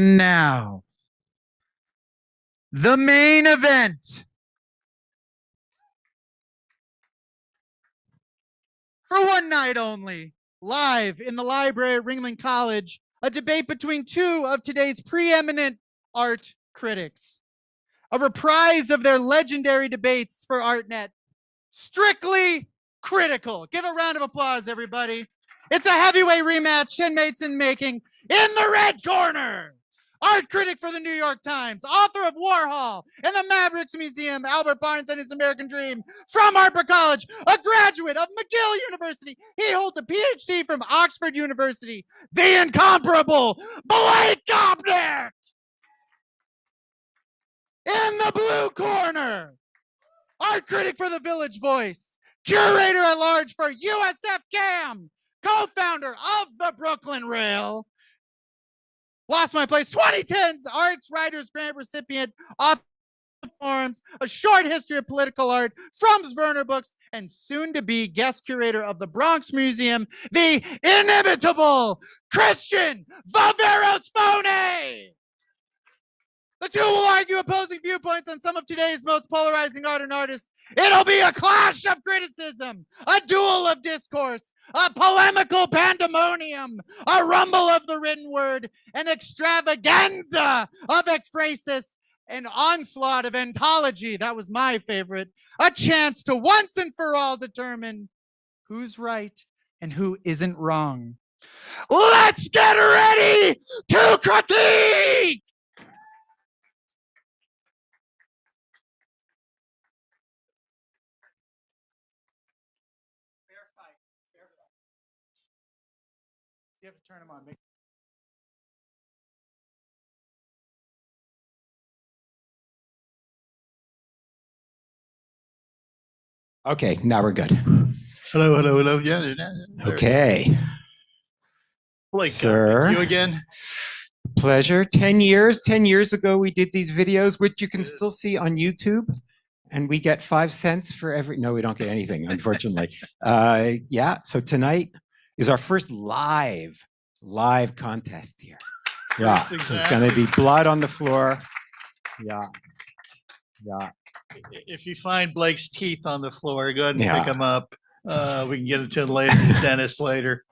And now, the main event. For one night only, live in the library at Ringling College, a debate between two of today's preeminent art critics. A reprise of their legendary debates for Artnet. Strictly critical. Give a round of applause, everybody. It's a heavyweight rematch, 10 mates in making. In the red corner, art critic for the New York Times, author of Warhol and the Maverick Museum, Albert Barnes and His American Dream, from Harper College, a graduate of McGill University. He holds a PhD from Oxford University. The incomparable Gopnik. In the blue corner, art critic for the Village Voice, curator at large for USF CAM, co-founder of the Brooklyn Rail, Lost My Place 2010's Arts Writers Grant recipient, author of Forums, A Short History of Political Art from Werner Books, and soon-to-be guest curator of the Bronx Museum, the inimitable Christian Viveros-Fauné. The two will argue opposing viewpoints on some of today's most polarizing art and artists. It'll be a clash of criticism, a duel of discourse, a polemical pandemonium, a rumble of the written word, an extravaganza of ekphrasis, an onslaught of ontology. That was my favorite. A chance to once and for all determine who's right and who isn't wrong. Let's get ready to critique! You have to turn them on. Okay, now we're good. Hello, hello, hello. Yeah. Okay. Blake, sir. You again? Pleasure. 10 years. 10 years ago, we did these videos, which you can still see on YouTube. And we get 5 cents for every, no, we don't get anything, unfortunately. Yeah, so tonight is our first live contest here. Yeah, Yes, exactly. There's gonna be blood on the floor. Yeah. If you find Blake's teeth on the floor, go ahead and Yeah. pick them up. We can get it to the dentist later.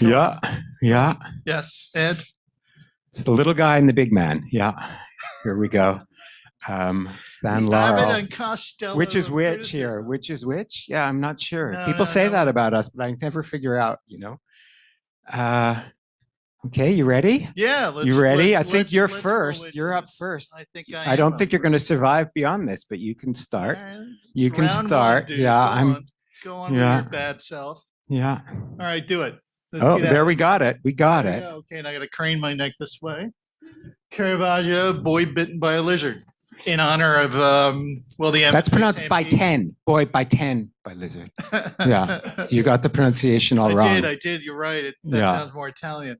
Yeah. Yes, Ed? It's the little guy and the big man. Yeah, here we go. Stan Laurel. and Costello Which is which criticism. here? Which is which? Yeah, I'm not sure. No, People no, say no. that about us, but I never figure out, you know. Okay, you ready? Yeah, let's. You ready? I let's- think let's- you're let's first. roll it. You're up first. I think I don't think you're going to survive beyond this, but you can start. You can start. Yeah, Go on yeah. with your bad self. Yeah. All right, do it. Let's Oh, get at there it. we got it. We got There we it. go. Okay, and I got to crane my neck this way. Caravaggio, Boy Bitten by a Lizard, in honor of the. That's pronounced by stampede. 10. Boy, by 10 by lizard. Yeah. You got the pronunciation all wrong. I did. You're right. That Yeah. sounds more Italian.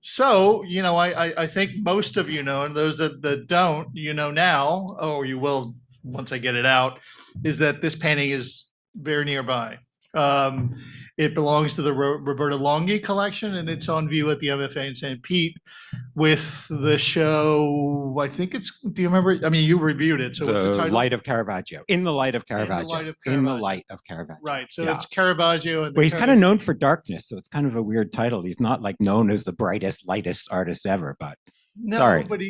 So, you know, I think most of you know, and those that don't, you know now, or you will once I get it out, is that this painting is very nearby. It belongs to the Roberta Longhi collection, and it's on view at the MFA in St. Pete with the show. I think it's. Do you remember? I mean, you reviewed it. So what's the The title? Light of Caravaggio. In the Light of Caravaggio. Light of In the Caravaggio. Light of Caravaggio. Right. So Yeah. it's Caravaggio. And Well, he's kind of known for darkness, so it's kind of a weird title. He's not like known as the brightest, lightest artist ever, but No, sorry. but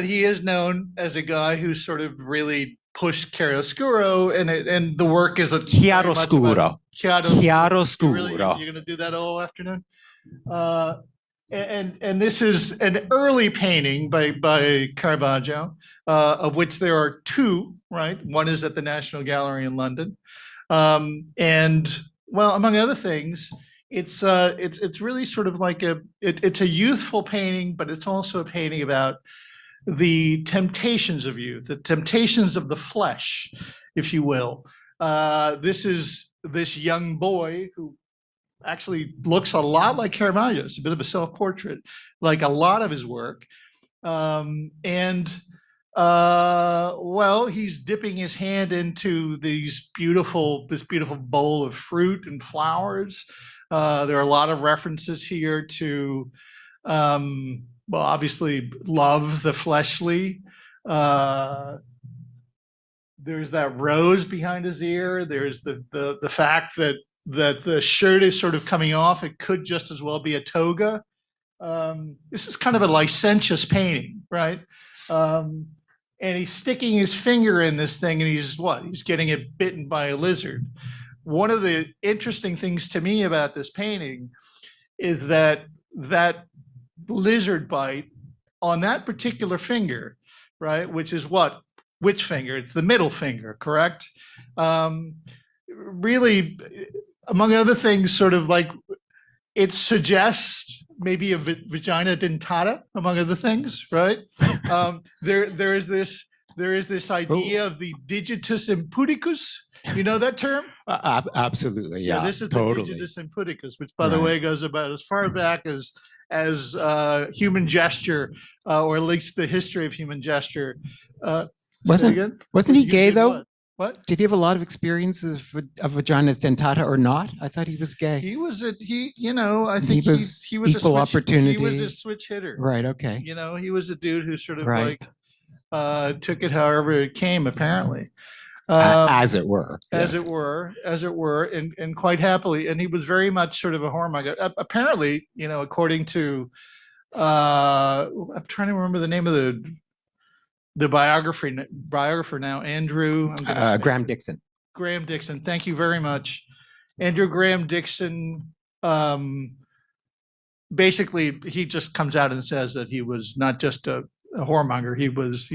he is known as a guy who sort of really pushed chiaroscuro, and the work is a chiaroscuro. Chiaroscuro. You're gonna do that all afternoon. And this is an early painting by Caravaggio, of which there are two. Right, one is at the National Gallery in London, and well, among other things, it's really sort of like it's a youthful painting, but it's also a painting about the temptations of youth, the temptations of the flesh, if you will. This is this young boy who actually looks a lot like Caravaggio. It's a bit of a self-portrait, like a lot of his work. Well, he's dipping his hand into this beautiful bowl of fruit and flowers. There are a lot of references here to Well, obviously, love the fleshly. There's that rose behind his ear. There's the fact that the shirt is sort of coming off. It could just as well be a toga. This is kind of a licentious painting, right? And he's sticking his finger in this thing, and he's getting it bitten by a lizard. One of the interesting things to me about this painting is that lizard bite on that particular finger, right? Which is what? Which finger? It's the middle finger, correct? Really, among other things, sort of like it suggests maybe a vagina dentata, among other things, right? There is this idea of the digitus imputicus. You know that term? Absolutely, yeah. This is totally. the digitus imputicus, which, by the way, goes about as far back as human gesture, or at least the history of human gesture. Wasn't he gay though? What? Did he have a lot of experiences of vagina's dentata or not? I thought he was gay. I think he was equal opportunity. He was a switch hitter. Right. Okay. He was a dude who sort of took it however it came, apparently. As it were. As it were, and quite happily. And he was very much sort of a whoremonger. Apparently, according to, I'm trying to remember the name of the biographer now, Andrew Graham Dixon. Graham Dixon. Thank you very much. Andrew Graham Dixon. Basically, he just comes out and says that he was not just a whoremonger. He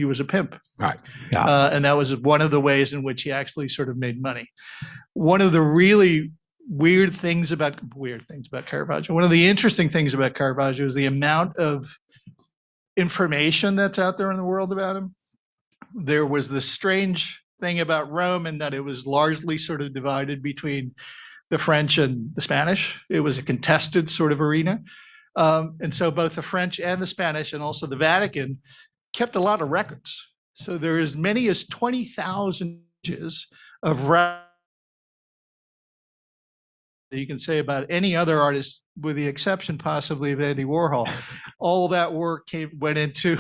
was a pimp. Right. Yeah. And that was one of the ways in which he actually sort of made money. One of the really weird things about Caravaggio. One of the interesting things about Caravaggio is the amount of information that's out there in the world about him. There was this strange thing about Rome in that it was largely sort of divided between the French and the Spanish. It was a contested sort of arena. And so both the French and the Spanish, and also the Vatican, kept a lot of records. So there are as many as 20,000 pages of records that you can say about any other artist, with the exception possibly of Andy Warhol. All that work went into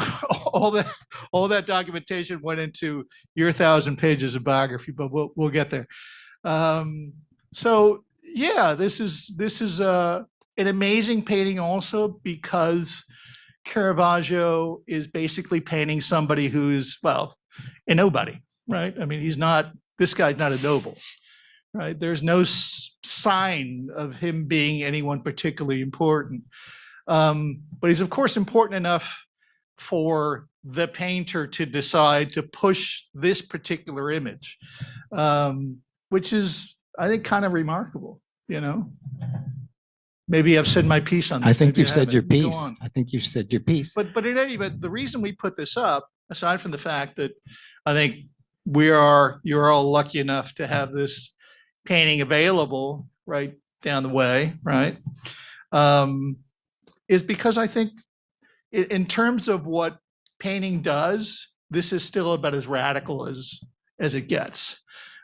all that documentation went into your 1,000 pages of biography, but we'll get there. So yeah, this is an amazing painting also because Caravaggio is basically painting somebody who's, well, a nobody, right? I mean, this guy's not a noble, right? There's no sign of him being anyone particularly important. But he's of course important enough for the painter to decide to push this particular image, which is, I think, kind of remarkable, Maybe I've said my piece on this. I think you've said your Go piece. on. I think you've said your piece. But in any event, the reason we put this up, aside from the fact that I think you're all lucky enough to have this painting available right down the way, right? Is because I think in terms of what painting does, this is still about as radical as it gets.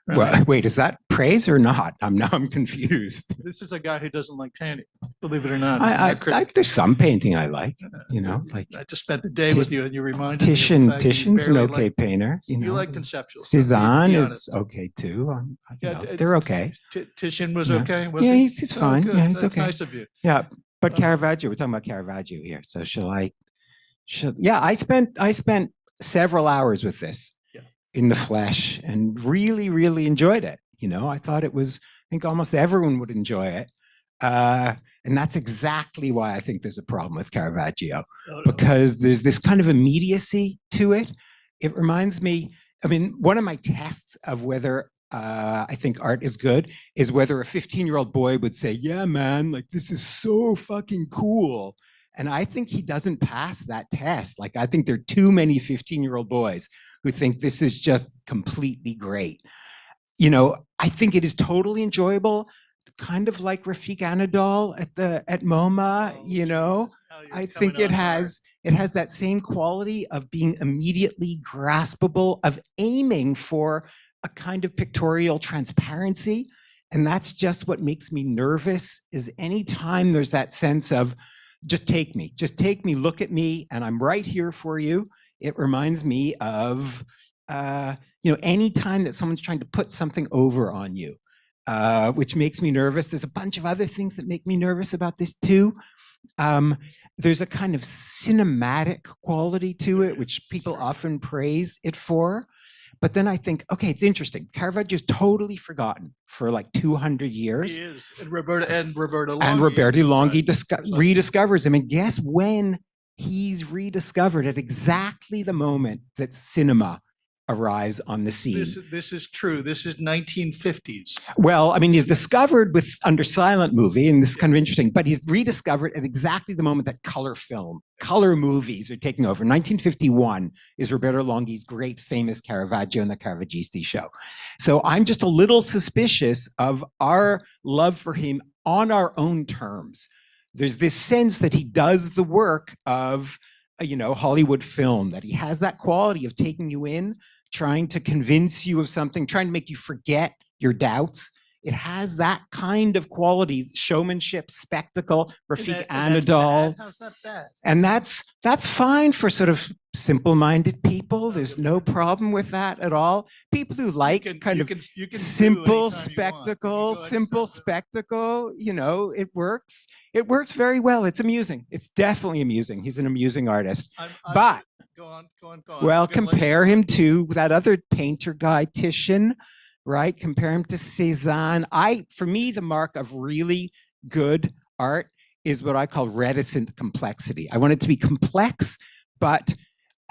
Right? Well, wait, is that praise or not? I'm confused. This is a guy who doesn't like painting, believe it or not. There's some painting I like, like I just spent the day with you and you reminded me. Titian's an okay painter. You like conceptual. Cézanne is okay too. They're okay. Titian was okay. Was yeah, he? he's fine. Good. Yeah, he's That's okay. Nice of you. Yeah, but Caravaggio. We're talking about Caravaggio here. So I spent several hours with this. In the flesh, and really, really enjoyed it. I thought it was, I think almost everyone would enjoy it. And that's exactly why I think there's a problem with Caravaggio, because there's this kind of immediacy to it. It reminds me, one of my tests of whether I think art is good is whether a 15-year-old boy would say, yeah, man, like this is so fucking cool. And I think he doesn't pass that test. Like, I think there are too many 15-year-old boys who think this is just completely great. I think it is totally enjoyable, kind of like Rafik Anadol at MoMA, I think it has that same quality of being immediately graspable, of aiming for a kind of pictorial transparency. And that's just what makes me nervous, is anytime there's that sense of just take me, look at me, and I'm right here for you. It reminds me of, any time that someone's trying to put something over on you, which makes me nervous. There's a bunch of other things that make me nervous about this too. There's a kind of cinematic quality to it, which people often praise it for. But then I think, okay, it's interesting. Caravaggio is totally forgotten for like 200 years. He is. And Roberto Longhi. And Roberto Longhi rediscovers him. And guess when he's rediscovered? At exactly the moment that cinema arrives on the scene. This is true. This is 1950s. Well, I mean, he's discovered under silent movie, and this is kind of interesting, but he's rediscovered at exactly the moment that color movies are taking over. 1951 is Roberto Longhi's great famous Caravaggio and the Caravaggisti show. So I'm just a little suspicious of our love for him on our own terms. There's this sense that he does the work of, Hollywood film, that he has that quality of taking you in, trying to convince you of something, trying to make you forget your doubts. It has that kind of quality, showmanship, spectacle, Rafik Anadol. How's that bad? And that's fine for sort of simple-minded people. There's no problem with that at all. People who like simple spectacle, it works. It works very well. It's amusing. It's definitely amusing. He's an amusing artist. But go on. well, compare him to that other painter guy, Titian, right? Compare him to Cézanne. For me, the mark of really good art is what I call reticent complexity. I want it to be complex, but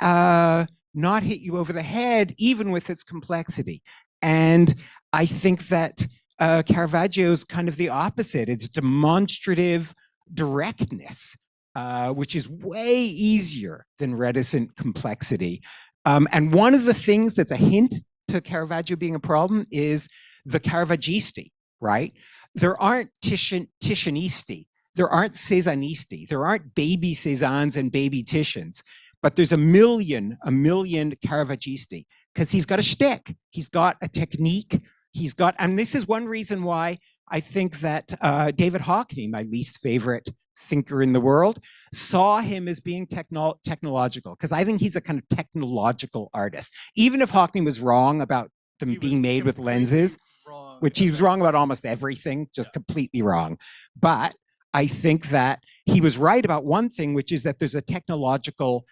not hit you over the head, even with its complexity. And I think that Caravaggio is kind of the opposite. It's demonstrative directness, which is way easier than reticent complexity. And one of the things that's a hint to Caravaggio being a problem is the Caravaggisti, right? There aren't Titianisti, there aren't Cézannisti, there aren't baby Cézannes and baby Titians, but there's a million Caravaggisti, because he's got a shtick, he's got a technique, and this is one reason why I think that David Hockney, my least favorite thinker in the world, saw him as being technological, because I think he's a kind of technological artist. Even if Hockney was wrong about them being made with lenses, which he was wrong about almost everything, just completely wrong. But I think that he was right about one thing, which is that there's a technological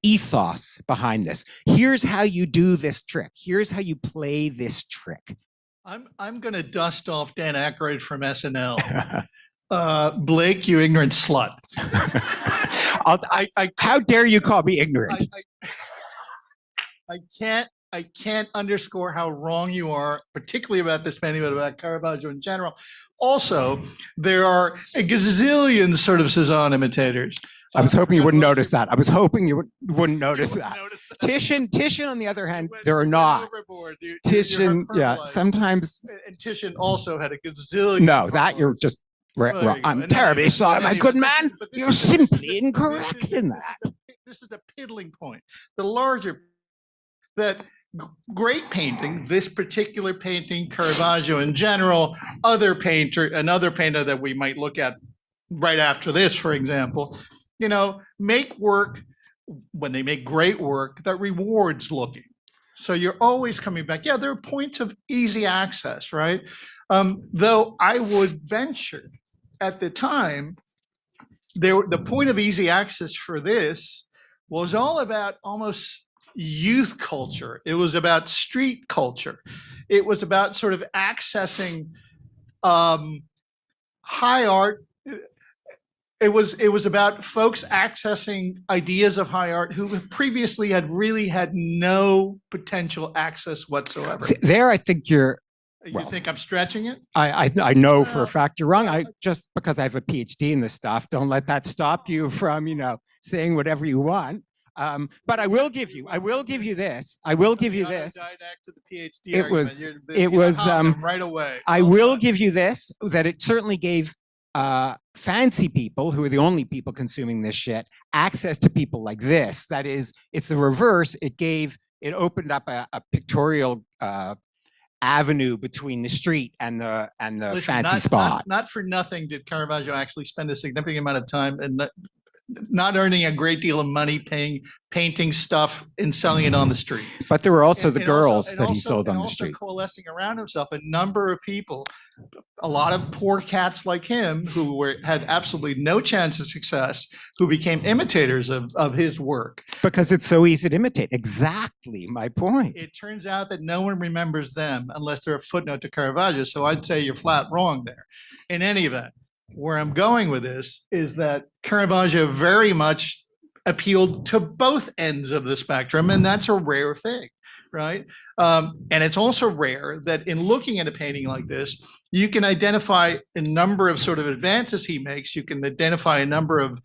ethos behind this. Here's how you do this trick. Here's how you play this trick. I'm going to dust off Dan Aykroyd from SNL. Blake, you ignorant slut. How dare you call me ignorant? I can't underscore how wrong you are, particularly about this painting, but about Caravaggio in general. Also, there are a gazillion sort of Cézanne imitators. I was hoping you wouldn't notice that. I was hoping you wouldn't notice that. Titian, on the other hand, there are not. Titian, yeah, sometimes. And Titian also had a gazillion. No, that you're just wrong. I'm terribly sorry, my good man. You're simply incorrect in that. This is a piddling point. The larger, that great painting, this particular painting, Caravaggio in general, another painter that we might look at right after this, for example, make work, when they make great work, that rewards looking. So you're always coming back. Yeah, there are points of easy access, right? Though I would venture at the time, the point of easy access for this was all about almost youth culture. It was about street culture. It was about sort of accessing high art. It was about folks accessing ideas of high art who previously had really had no potential access whatsoever. See, there, I think you think I'm stretching it? I know for a fact you're wrong. I just because I have a PhD in this stuff, don't let that stop you from saying whatever you want. But I will give you this. I will give you this. It was right away. I will give you this, that it certainly gave fancy people, who are the only people consuming this shit, access to people like this. That is, it's the reverse. It opened up a pictorial avenue between the street and the Listen, fancy spot. Not for nothing did Caravaggio actually spend a significant amount of time and not earning a great deal of money painting stuff and selling it on the street. But there were also the And girls also- that he also- sold on and the also street. coalescing around himself a number of people, a lot of poor cats like him who had absolutely no chance of success, who became imitators of his work. Because it's so easy to imitate. Exactly my point. It turns out that no one remembers them unless they're a footnote to Caravaggio. So I'd say you're flat wrong there. In any event, where I'm going with this is that Caravaggio very much appealed to both ends of the spectrum, and that's a rare thing, right? And it's also rare that in looking at a painting like this, you can identify a number of sort of advances he makes. You can identify a number of,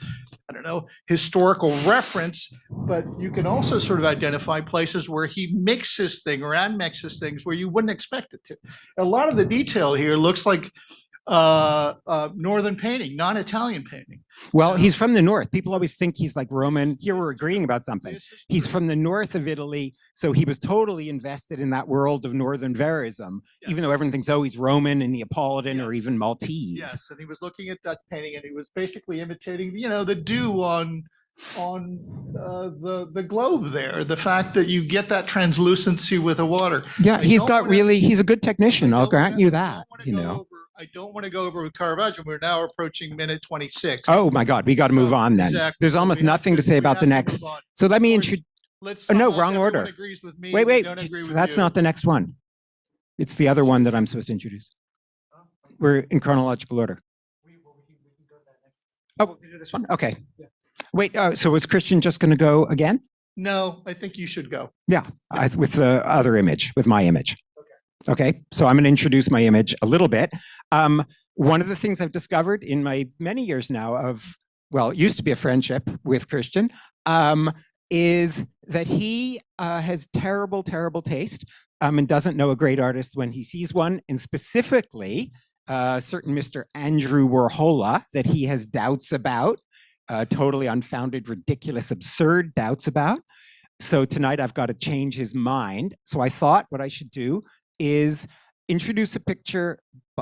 I don't know, historical reference, but you can also sort of identify places where he mixes things or admixes things where you wouldn't expect it to. A lot of the detail here looks like northern painting, non-Italian painting. Well, he's from the north. People always think he's like Roman. Here we're agreeing about something. He's from the north of Italy, so he was totally invested in that world of northern Verism, even though everyone thinks, oh, he's Roman and Neapolitan or even Maltese. Yes, and he was looking at Dutch painting, and he was basically imitating, the dew on the globe there. The fact that you get that translucency with the water. Yeah, he's a good technician. I'll grant you that. I don't want to go over with Caravaggio. We're now approaching minute 26. Oh my God, we got to move on then. Exactly. There's almost nothing to say about the next. So let me introduce. No, wrong order. Agrees with me. Wait, Don't agree with that's you. not the next one. It's the other one that I'm supposed to introduce. We're in chronological order. Oh, we'll do this one. Okay. Wait. So was Christian just going to go again? No, I think you should go. Yeah, with the other image, with my image. Okay, so I'm going to introduce my image a little bit. One of the things I've discovered in my many years now of, well, it used to be a friendship with Christian, is that he has terrible, terrible taste and doesn't know a great artist when he sees one, and specifically certain Mr. Andrew Warhol that he has doubts about, totally unfounded, ridiculous, absurd doubts about. So tonight I've got to change his mind. So I thought what I should do is introduce a picture,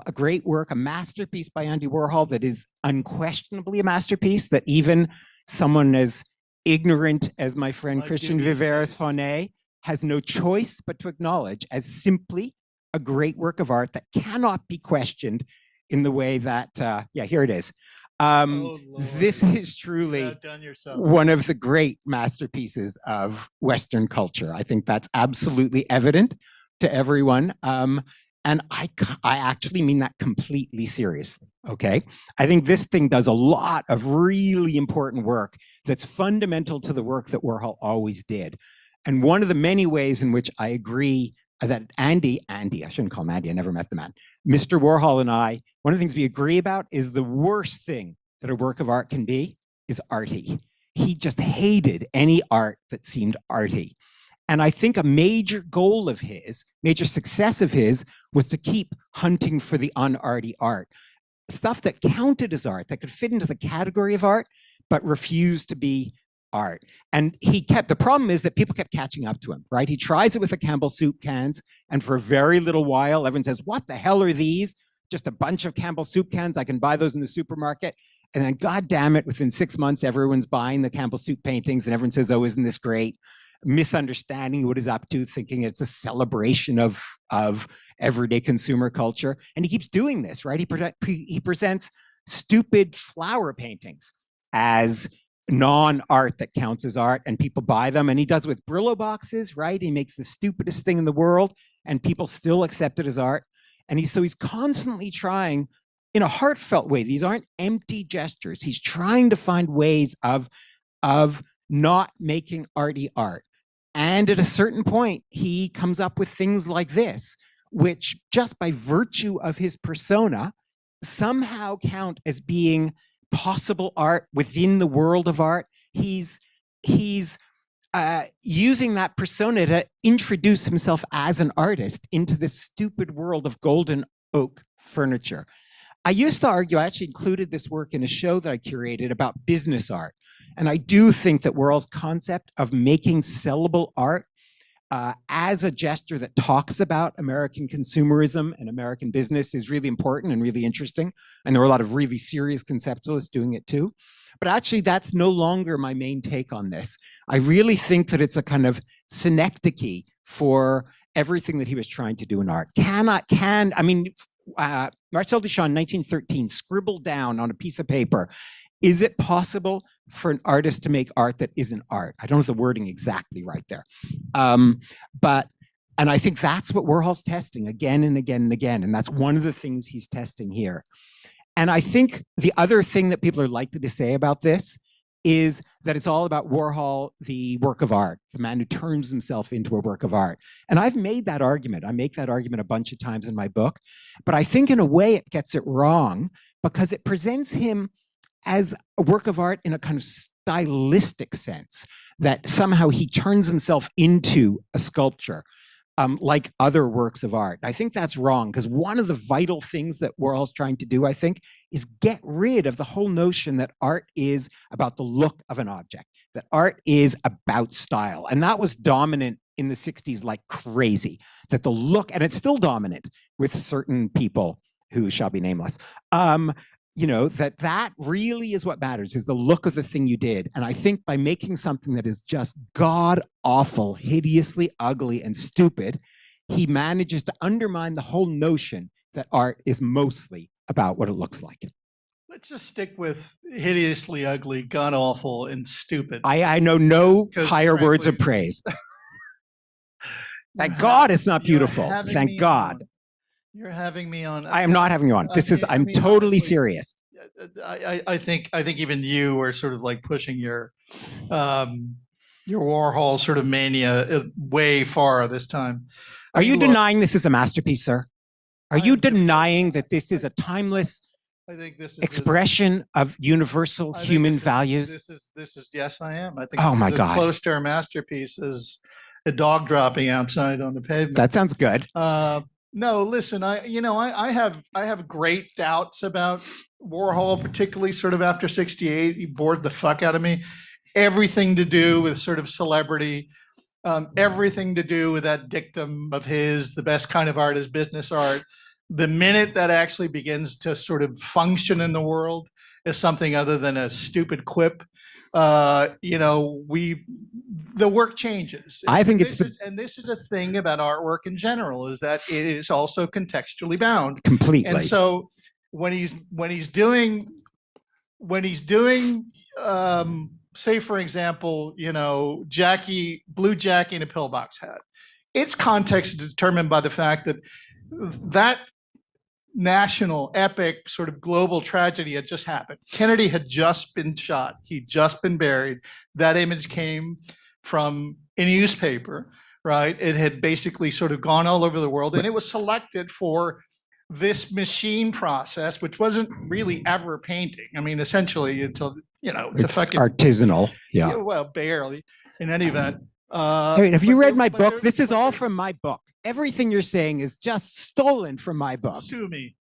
a great work, a masterpiece by Andy Warhol that is unquestionably a masterpiece that even someone as ignorant as my friend Christian Viveros-Fauné has no choice but to acknowledge as simply a great work of art that cannot be questioned in the way that, yeah, here it is. This is truly one of the great masterpieces of Western culture. I think that's absolutely evident to everyone. And I actually mean that completely seriously, okay? I think this thing does a lot of really important work that's fundamental to the work that Warhol always did. And one of the many ways in which I agree that Andy, I shouldn't call him Andy, I never met the man, Mr. Warhol and I, one of the things we agree about is the worst thing that a work of art can be is arty. He just hated any art that seemed arty. And I think a major goal of his, major success of his, was to keep hunting for the unarty art. Stuff that counted as art, that could fit into the category of art, but refused to be art. And the problem is that people kept catching up to him, right? He tries it with the Campbell soup cans, and for a very little while, everyone says, what the hell are these? Just a bunch of Campbell soup cans, I can buy those in the supermarket. And then, God damn it, within 6 months, everyone's buying the Campbell soup paintings, and everyone says, oh, isn't this great? Misunderstanding what he's up to, thinking it's a celebration of everyday consumer culture. And he keeps doing this, right? He presents stupid flower paintings as non-art that counts as art, and people buy them. And he does it with Brillo boxes, right? He makes the stupidest thing in the world, and people still accept it as art. And he's constantly trying, in a heartfelt way, these aren't empty gestures. He's trying to find ways of not making arty art. And at a certain point, he comes up with things like this, which just by virtue of his persona, somehow count as being possible art within the world of art. He's using that persona to introduce himself as an artist into this stupid world of golden oak furniture. I used to argue, I actually included this work in a show that I curated about business art. And I do think that Warhol's concept of making sellable art as a gesture that talks about American consumerism and American business is really important and really interesting. And there are a lot of really serious conceptualists doing it too. But actually, that's no longer my main take on this. I really think that it's a kind of synecdoche for everything that he was trying to do in art. Marcel Duchamp in 1913 scribbled down on a piece of paper, is it possible for an artist to make art that isn't art? I don't have the wording exactly right there. And I think that's what Warhol's testing again and again and again. And that's one of the things he's testing here. And I think the other thing that people are likely to say about this is that it's all about Warhol, the work of art, the man who turns himself into a work of art. And I've made that argument. I make that argument a bunch of times in my book. But I think in a way it gets it wrong because it presents him as a work of art in a kind of stylistic sense, that somehow he turns himself into a sculpture, like other works of art. I think that's wrong, because one of the vital things that Warhol's trying to do, I think, is get rid of the whole notion that art is about the look of an object, that art is about style. And that was dominant in the 60s like crazy, that the look, and it's still dominant with certain people who shall be nameless, that really is what matters, is the look of the thing you did. And I think by making something that is just god-awful, hideously ugly and stupid, he manages to undermine the whole notion that art is mostly about what it looks like. Let's just stick with hideously ugly, god-awful, and stupid. I know no higher words of praise. Thank God it's not beautiful. Thank God. You're having me on. I am not having you on. I'm totally serious. I think even you are sort of like pushing your Warhol sort of mania way far this time. Are you denying this is a masterpiece, sir? Are you denying that this is a timeless expression of universal human values? This is yes, I am. I think oh my God, close to our masterpiece is a dog dropping outside on the pavement. That sounds good. No, listen, I have great doubts about Warhol, particularly sort of after 68. He bored the fuck out of me. Everything to do with sort of celebrity, everything to do with that dictum of his, the best kind of art is business art. The minute that actually begins to sort of function in the world as something other than a stupid quip, the work changes. I think this is a thing about artwork in general, is that it is also contextually bound completely. And so when he's doing say for example, Blue Jackie in a pillbox hat, its context is determined by the fact that national, epic, sort of global tragedy had just happened. Kennedy had just been shot. He'd just been buried. That image came from a newspaper, right? It had basically sort of gone all over the world, and it was selected for this machine process, which wasn't really ever painting. I mean, essentially, it's a fucking artisanal. Yeah. Well, barely. In any event. Have you read my book? This is all from my book. Everything you're saying is just stolen from my book. Sue me.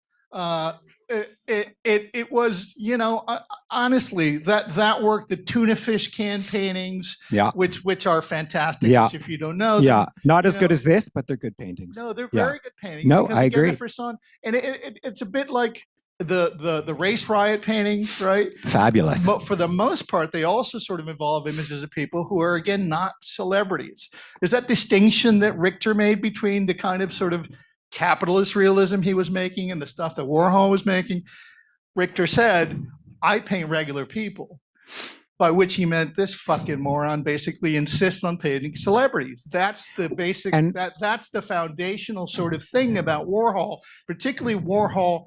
It was, honestly, that work, the tuna fish can paintings, which are fantastic. Yeah. Which if you don't know, them, not as good as this, but they're good paintings. No, they're very good paintings. No, I agree. And it's a bit like the race riot paintings, right? Fabulous. But for the most part, they also sort of involve images of people who are, again, not celebrities. There's that distinction that Richter made between the kind of sort of capitalist realism he was making and the stuff that Warhol was making. Richter said, I paint regular people, by which he meant this fucking moron basically insists on painting celebrities. That's the basic, that's the foundational sort of thing about Warhol, particularly Warhol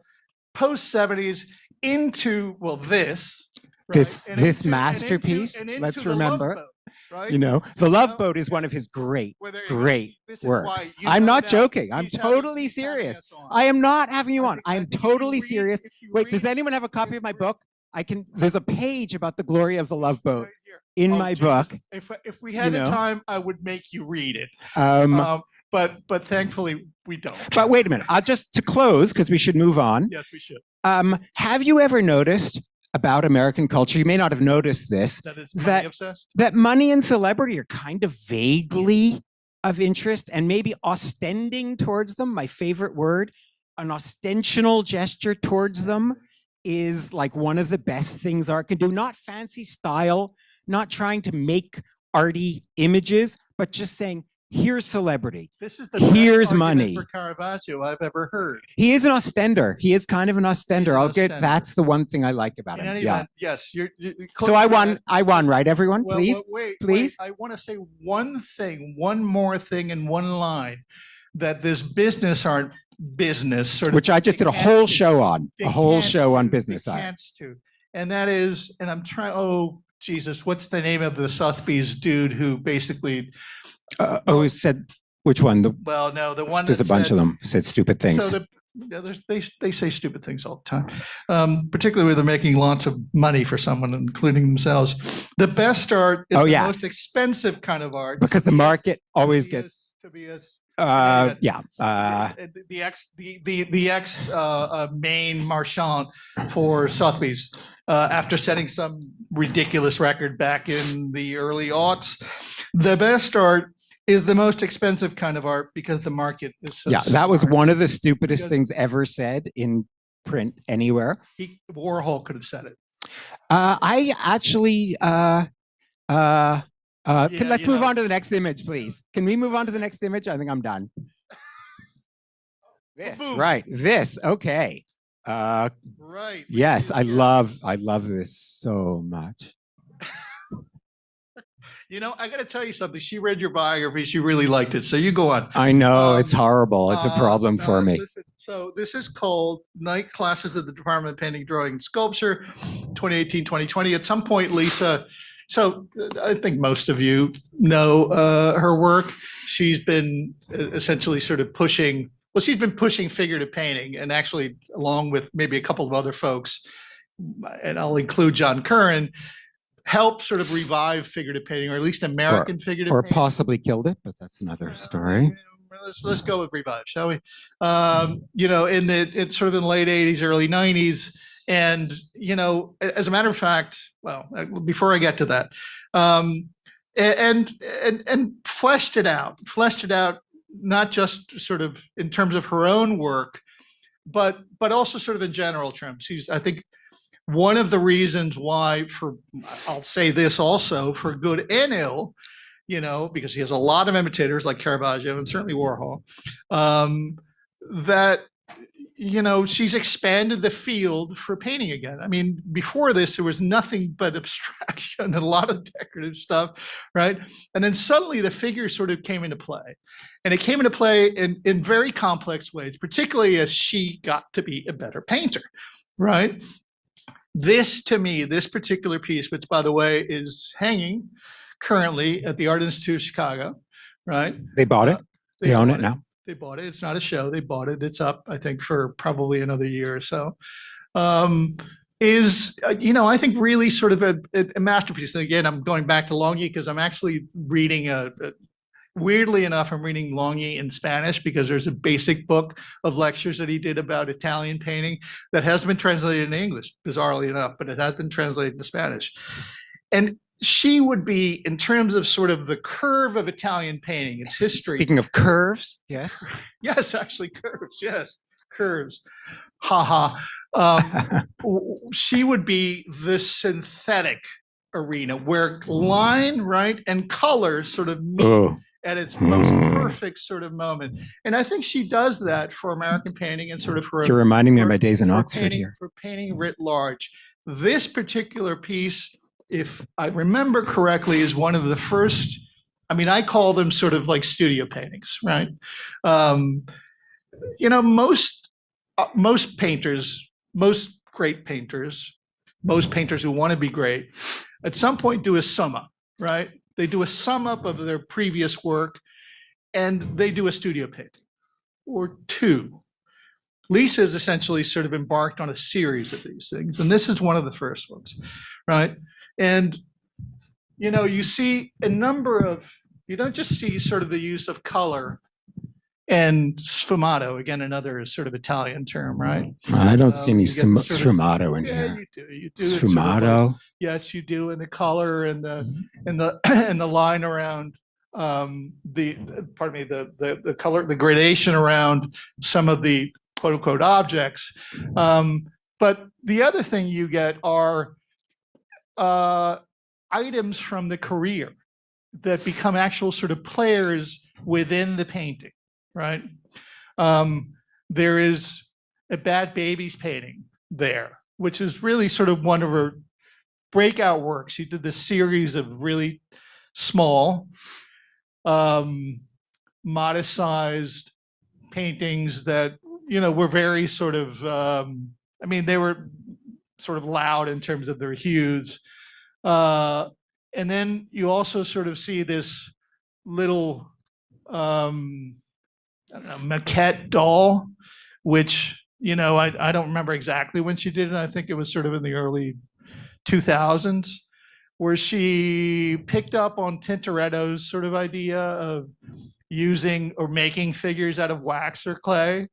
post-70s into, this. Right? This masterpiece, let's remember. Right? The Love Boat is one of his great works. I'm not joking. I'm totally serious. I am not having you on. I am totally serious. Wait, does anyone have a copy of my book? There's a page about the glory of the Love Boat in my book. If we had the time, I would make you read it. But thankfully we don't. But wait a minute. To close, because we should move on. Yes, we should. Have you ever noticed about American culture, you may not have noticed this, that it's money obsessed? That money and celebrity are kind of vaguely of interest and maybe ostending towards them, my favorite word, an ostensional gesture towards them is like one of the best things art can do. Not fancy style, not trying to make arty images, but just saying, here's celebrity. This is the here's best argument money for Caravaggio I've ever heard. He is an ostender. He is kind of an ostender. That's the one thing I like about him. Yeah. Event, yes. So I won, right, everyone? Well, please, please. Wait. I want to say one more thing in one line, that this business art business sort of, which I just did a whole show on, business art. And that is, and I'm trying, oh, Jesus, what's the name of the Sotheby's dude who basically who said which one? The one. There's a bunch of them who said stupid things. So they say stupid things all the time, particularly when they're making lots of money for someone, including themselves. The best art is the most expensive kind of art, because the market always gets Tobias. The ex main marchand for Sotheby's, after setting some ridiculous record back in the early aughts. The best art is the most expensive kind of art because the market is so smart. That was one of the stupidest things ever said in print anywhere. Warhol could have said it. I actually let's move on to the next image, please. Can we move on to the next image? I think I'm done. This, right. This, okay. Right. Yes, I love this so much. I got to tell you something. She read your biography. She really liked it. So you go on. I know, it's horrible. It's a problem for me. Listen, so this is called Night Classes at the Department of Painting, Drawing, and Sculpture, 2018-2020. At some point, Lisa, so I think most of you know her work. She's been essentially sort of pushing, she's been pushing figurative painting, and actually along with maybe a couple of other folks, and I'll include John Curran, help sort of revive figurative painting, or at least American figurative painting. Or possibly killed it, but that's another story. Let's go with revive, shall we? It's sort of in the late 80s, early 90s. And, as a matter of fact, before I get to that, and fleshed it out, not just sort of in terms of her own work, but also sort of in general terms. I think, one of the reasons why, I'll say this also, for good and ill, because he has a lot of imitators like Caravaggio and certainly Warhol, that, she's expanded the field for painting again. I mean, before this, there was nothing but abstraction and a lot of decorative stuff, right? And then suddenly the figure sort of came into play. And it came into play in very complex ways, particularly as she got to be a better painter, right? This, to me, this particular piece, which, by the way, is hanging currently at the Art Institute of Chicago, right? They bought it. They own it now. They bought it. It's not a show. They bought it. It's up, I think, for probably another year or so. I think, really sort of a masterpiece. And again, I'm going back to Longhi because I'm actually reading weirdly enough, I'm reading Longhi in Spanish because there's a basic book of lectures that he did about Italian painting that has been translated into English, bizarrely enough, but it has been translated into Spanish. And she would be, in terms of sort of the curve of Italian painting, its history. Speaking of curves, yes. Yes, actually curves, yes, curves. Ha ha. She would be the synthetic arena where line, right, and color sort of meet at its most perfect sort of moment. And I think she does that for American painting and sort of for— You're reminding me of my days in Oxford here. For painting writ large. This particular piece, if I remember correctly, is one of the first, I call them sort of like studio paintings, right? Most painters, most great painters, most painters who want to be great, at some point do a sum up, right? They do a sum up of their previous work and they do a studio painting or two. Lisa has essentially sort of embarked on a series of these things. And this is one of the first ones, right? And, you see a number of, you don't just see sort of the use of color and sfumato, again, another sort of Italian term, right? I don't see any sfumato in here. Yeah, you do. Sfumato? Yes, you do. And the color and the and the line around the color, the gradation around some of the quote unquote objects. But the other thing you get are items from the career that become actual sort of players within the painting, right? There is a Bad Babies painting there, which is really sort of one of her breakout works. She did this series of really small, modest-sized paintings that, you know, were very sort of, I mean, they were sort of loud in terms of their hues. And then you also sort of see this little, I don't know, maquette doll, which, you know, I don't remember exactly when she did it. I think it was sort of in the early 2000s, where she picked up on Tintoretto's sort of idea of using or making figures out of wax or clay,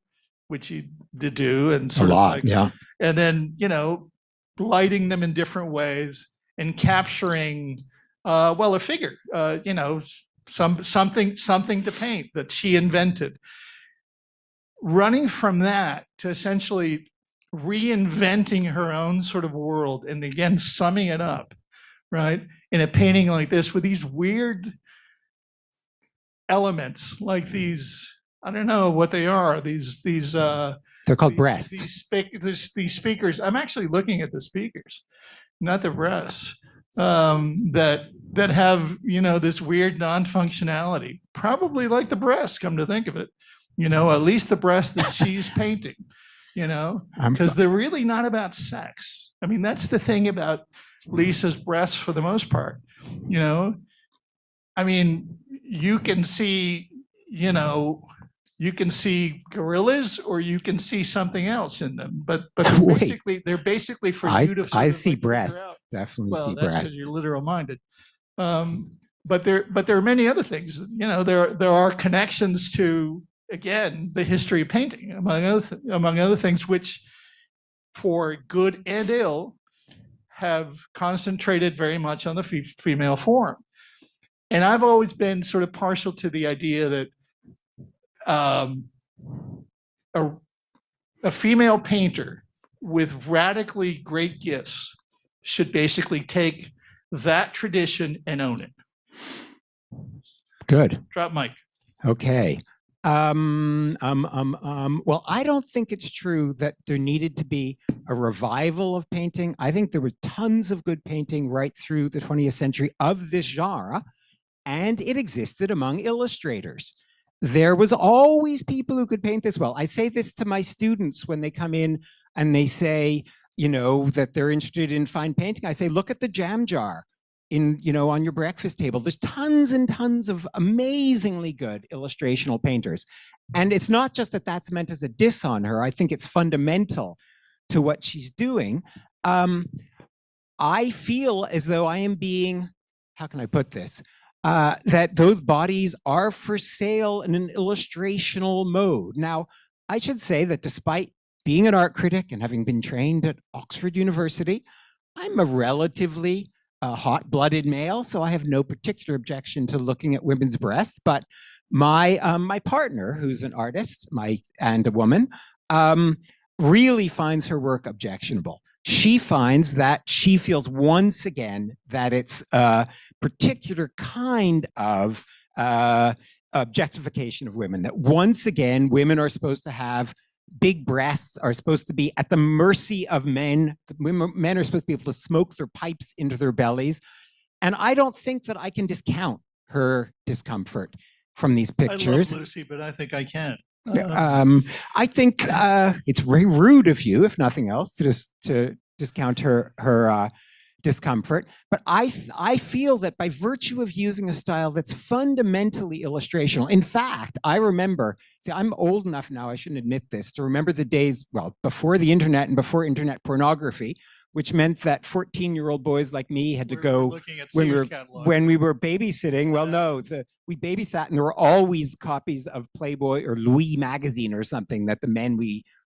which he did do, and sort a of lot, like, yeah. and then, you know, lighting them in different ways and capturing, well, a figure, you know, something to paint that she invented. Running from that to essentially reinventing her own sort of world, and again summing it up, right, in a painting like this with these weird elements, like these, I don't know what they are, these they're called breasts. These speakers. I'm actually looking at the speakers, not the breasts, that have, you know, this weird non-functionality, probably like the breasts, come to think of it, you know, at least the breasts that she's painting, you know, because they're really not about sex. I mean, that's the thing about Lisa's breasts for the most part, you know. I mean, you can see, you know, you can see gorillas or you can see something else in them, but they're basically for you to. I see breasts, definitely see breasts. Because you're literal minded. But there are many other things. You know, there are connections to, again, the history of painting, among other things, which, for good and ill, have concentrated very much on the female form. And I've always been sort of partial to the idea that a female painter with radically great gifts should basically take that tradition and own it. Good. Drop mic. Okay. Well, I don't think it's true that there needed to be a revival of painting. I think there was tons of good painting right through the 20th century of this genre, and it existed among illustrators. There was always people who could paint this well. I say this to my students when they come in and they say, you know, that they're interested in fine painting. I say, look at the jam jar in, you know, on your breakfast table. There's tons and tons of amazingly good illustrational painters. And it's not just that that's meant as a diss on her. I think it's fundamental to what she's doing. I feel as though I am being, how can I put this? That those bodies are for sale in an illustrational mode. Now, I should say that despite being an art critic and having been trained at Oxford University, I'm a relatively hot-blooded male, so I have no particular objection to looking at women's breasts. But my my partner, who's an artist, and a woman, really finds her work objectionable. She finds that she feels once again that it's a particular kind of objectification of women, that once again, women are supposed to have big breasts, are supposed to be at the mercy of men. Men are supposed to be able to smoke their pipes into their bellies. And I don't think that I can discount her discomfort from these pictures. I love Lucy, but I think I can. I think it's very rude of you, if nothing else, to discount her discomfort. But I feel that by virtue of using a style that's fundamentally illustrational. In fact, I remember, see, I'm old enough now, I shouldn't admit this, to remember the days, well, before the internet and before internet pornography, which meant that 14-year-old boys like me had to go when we were babysitting. Well, no, we babysat, and there were always copies of Playboy or Louis magazine or something that the men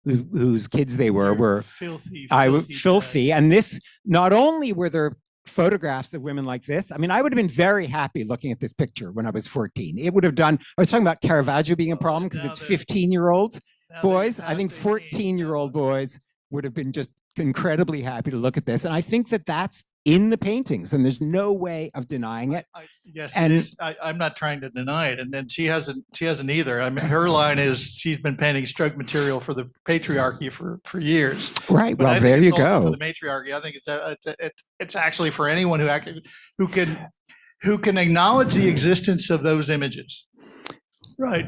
whose kids they were filthy. Filthy. And this, not only were there photographs of women like this. I mean, I would have been very happy looking at this picture when I was 14. It would have done, I was talking about Caravaggio being a problem because it's 15-year-olds boys. I think 14-year-old boys would have been just incredibly happy to look at this. And I think that that's in the paintings, and there's no way of denying it. Yes, and I'm not trying to deny it, and then she hasn't either. I mean, her line is she's been painting stroke material for the patriarchy for years. Right. But well, there you go. For the matriarchy, I think it's actually for anyone who can acknowledge the existence of those images, right?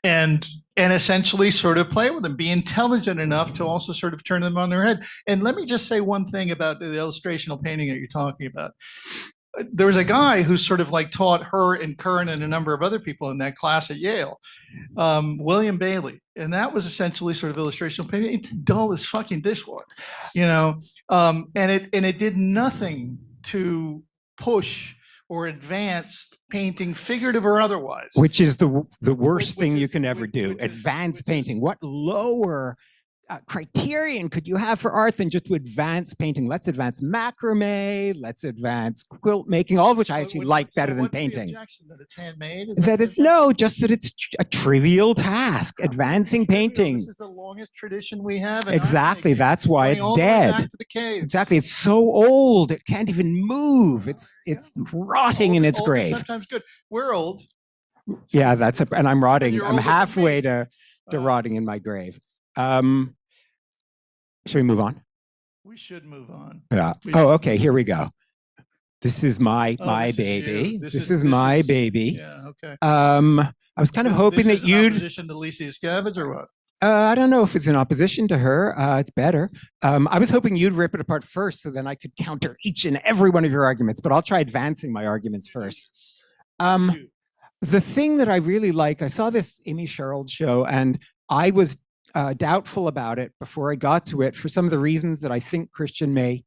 And essentially sort of play with them, be intelligent enough to also sort of turn them on their head. And let me just say one thing about the illustrational painting that you're talking about. There was a guy who sort of like taught her and Karin and a number of other people in that class at Yale, William Bailey. And that was essentially sort of illustrational painting. It's dull as fucking dishwater, you know? And it did nothing to push or advance painting, figurative or otherwise. Which is the worst thing you can ever do. Advanced painting. What lower criterion could you have for art than just to advance painting? Let's advance macrame, let's advance quilt making, all of which I actually like better than painting. The objection that it's handmade? That it's no, just that it's a trivial task, advancing painting. This is the longest tradition we have. Exactly, that's why it's dead. Back to the cave. Exactly, it's so old, it can't even move. It's rotting in its grave. Sometimes good. We're old. Yeah, and I'm rotting. I'm halfway to Uh, rotting in my grave. Should we move on? We should move on. Yeah. Oh, okay. Here we go. This is my baby. This is my baby. Yeah. Okay. I was kind of hoping that you'd. Opposition to Lisa Yuskavage or what? I don't know if it's in opposition to her. It's better. I was hoping you'd rip it apart first, so then I could counter each and every one of your arguments. But I'll try advancing my arguments first. The thing that I really like, I saw this Amy Sherald show, and I was doubtful about it before I got to it for some of the reasons that I think Christian may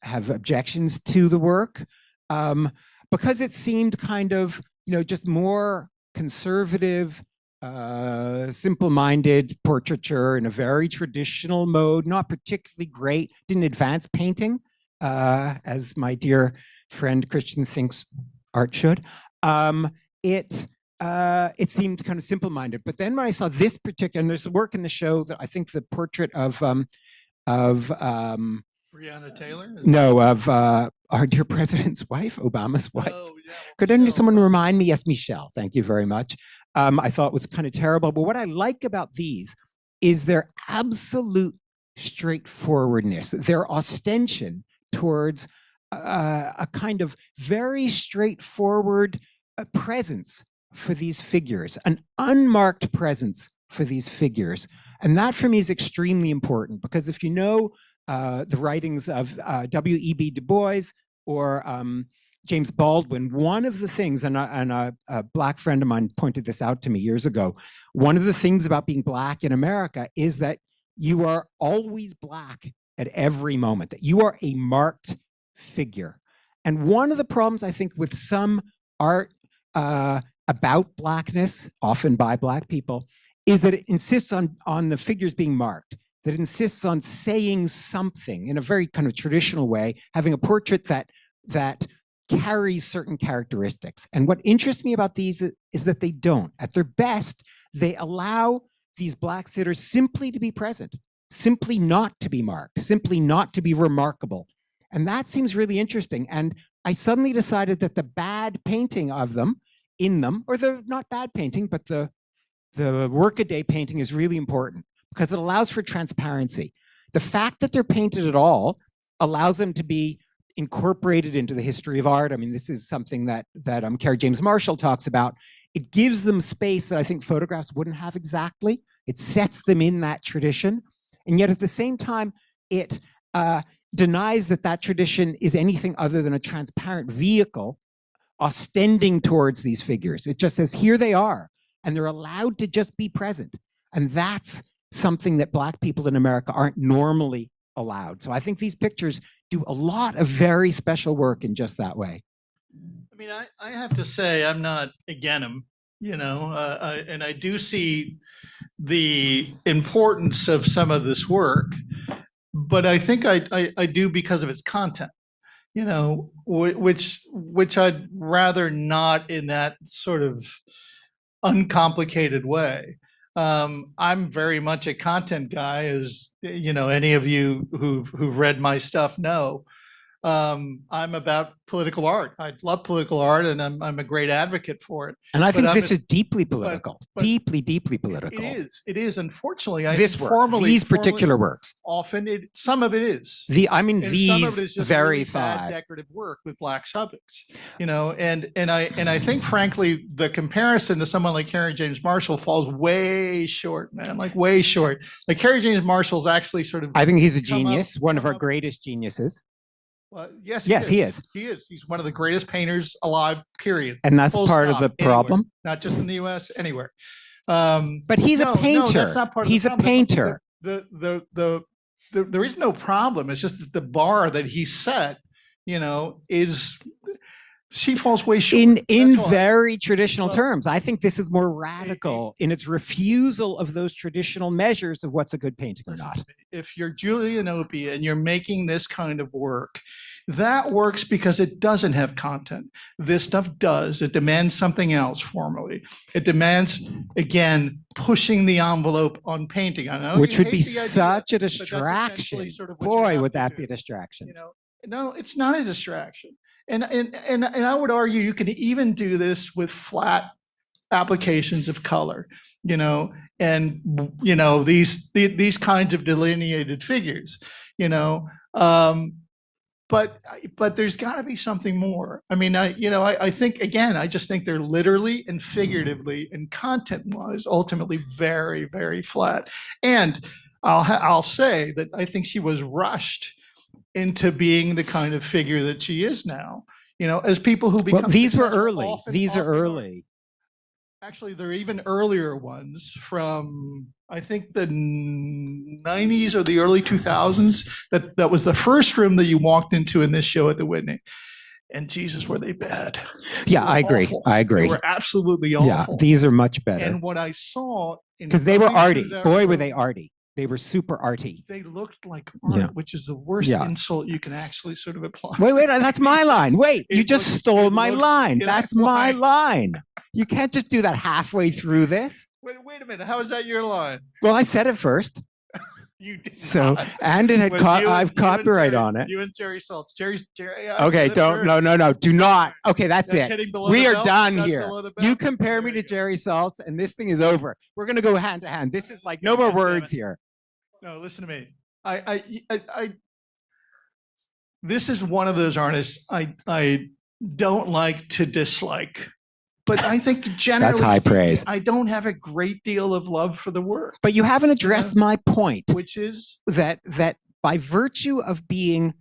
have objections to the work, because it seemed kind of, just more conservative, simple-minded portraiture in a very traditional mode, not particularly great, didn't advance painting, as my dear friend Christian thinks art should. It seemed kind of simple-minded, but then when I saw this particular, and there's work in the show that I think the portrait of Breonna Taylor? Of our dear president's wife, Obama's wife. Oh, yeah. Could someone remind me? Yes, Michelle. Thank you very much. I thought it was kind of terrible, but what I like about these is their absolute straightforwardness, their ostension towards a kind of very straightforward presence for these figures, an unmarked presence for these figures. And that for me is extremely important, because if you know the writings of W.E.B. Du Bois or James Baldwin, one of the things, and a Black friend of mine pointed this out to me years ago, one of the things about being Black in America is that you are always Black at every moment, that you are a marked figure. And one of the problems, I think, with some art about Blackness, often by Black people, is that it insists on the figures being marked, that it insists on saying something in a very kind of traditional way, having a portrait that carries certain characteristics. And what interests me about these is that they don't. At their best, they allow these Black sitters simply to be present, simply not to be marked, simply not to be remarkable. And that seems really interesting. And I suddenly decided that the bad painting of them, or the not bad painting, but the workaday painting is really important, because it allows for transparency. The fact that they're painted at all allows them to be incorporated into the history of art. I mean, this is something that Kerry James Marshall talks about. It gives them space that I think photographs wouldn't have exactly. It sets them in that tradition. And yet at the same time, it denies that tradition is anything other than a transparent vehicle ostending towards these figures. It just says, here they are, and they're allowed to just be present. And that's something that Black people in America aren't normally allowed. So I think these pictures do a lot of very special work in just that way. I mean, I have to say, I'm not against them, and I do see the importance of some of this work, but I think I do because of its content. you know, which I'd rather not in that sort of uncomplicated way. I'm very much a content guy, as you know, any of you who've read my stuff know. I'm about political art. I love political art, and I'm a great advocate for it. And I think But this is deeply political, but deeply political. It is. Unfortunately, These particular works. Often, some of it is. I mean, And these some of it is just really verify. bad decorative work with black subjects, you know, and I think, frankly, the comparison to someone like Harry James Marshall falls way short, man, like way short. Like Harry James Marshall's actually sort of. I think he's a genius, one of our greatest geniuses. Well, yes, he is. He is. He's one of the greatest painters alive, period. And that's part of the problem. Anywhere. Not just in the US, anywhere. But he's a painter. No, that's not part of he's the a painter. There is no problem. It's just that the bar that he set, you know, she falls way short. In very traditional terms. I think this is more radical in its refusal of those traditional measures of what's a good painting or not. If you're Julian Opie and you're making this kind of work, that works because it doesn't have content. This stuff does. It demands something else formally. It demands, again, pushing the envelope on painting. I know, which would be such a distraction. Sort of boy, would that be a distraction. You know, no, it's not a distraction. And I would argue you can even do this with flat applications of color, you know, and you know these kinds of delineated figures, you know. But there's got to be something more. I mean, I think, again, I just think they're literally and figuratively and content-wise ultimately very, very flat. And I'll say that I think she was rushed into being the kind of figure that she is now. You know, as people who become these were early. These are early. Actually, there are even earlier ones from, I think, the 90s or the early 2000s. That was the first room that you walked into in this show at the Whitney. And Jesus, were they bad. Yeah, I agree. Awful. I agree. They were absolutely awful. Yeah, these are much better. And what I saw, because they were arty. Boy, were they arty. They were super arty. They looked like art, which is the worst insult you can actually sort of apply. Wait, that's my line. Wait, you just stole my line. That's my line. You can't just do that halfway through this. Wait a minute. How is that your line? Well, I said it first. You did so, not. And it had I've copyright on it. You and Jerry Saltz. Jerry. Okay, no. Do not. Okay, that's it. We are done here. You compare me to Jerry Saltz, and this thing is over. We're gonna go hand to hand. This is like no more words here. No, listen to me. This is one of those artists I don't like to dislike, but I think generally that's high praise. I don't have a great deal of love for the work. But you haven't addressed my point, which is that by virtue of being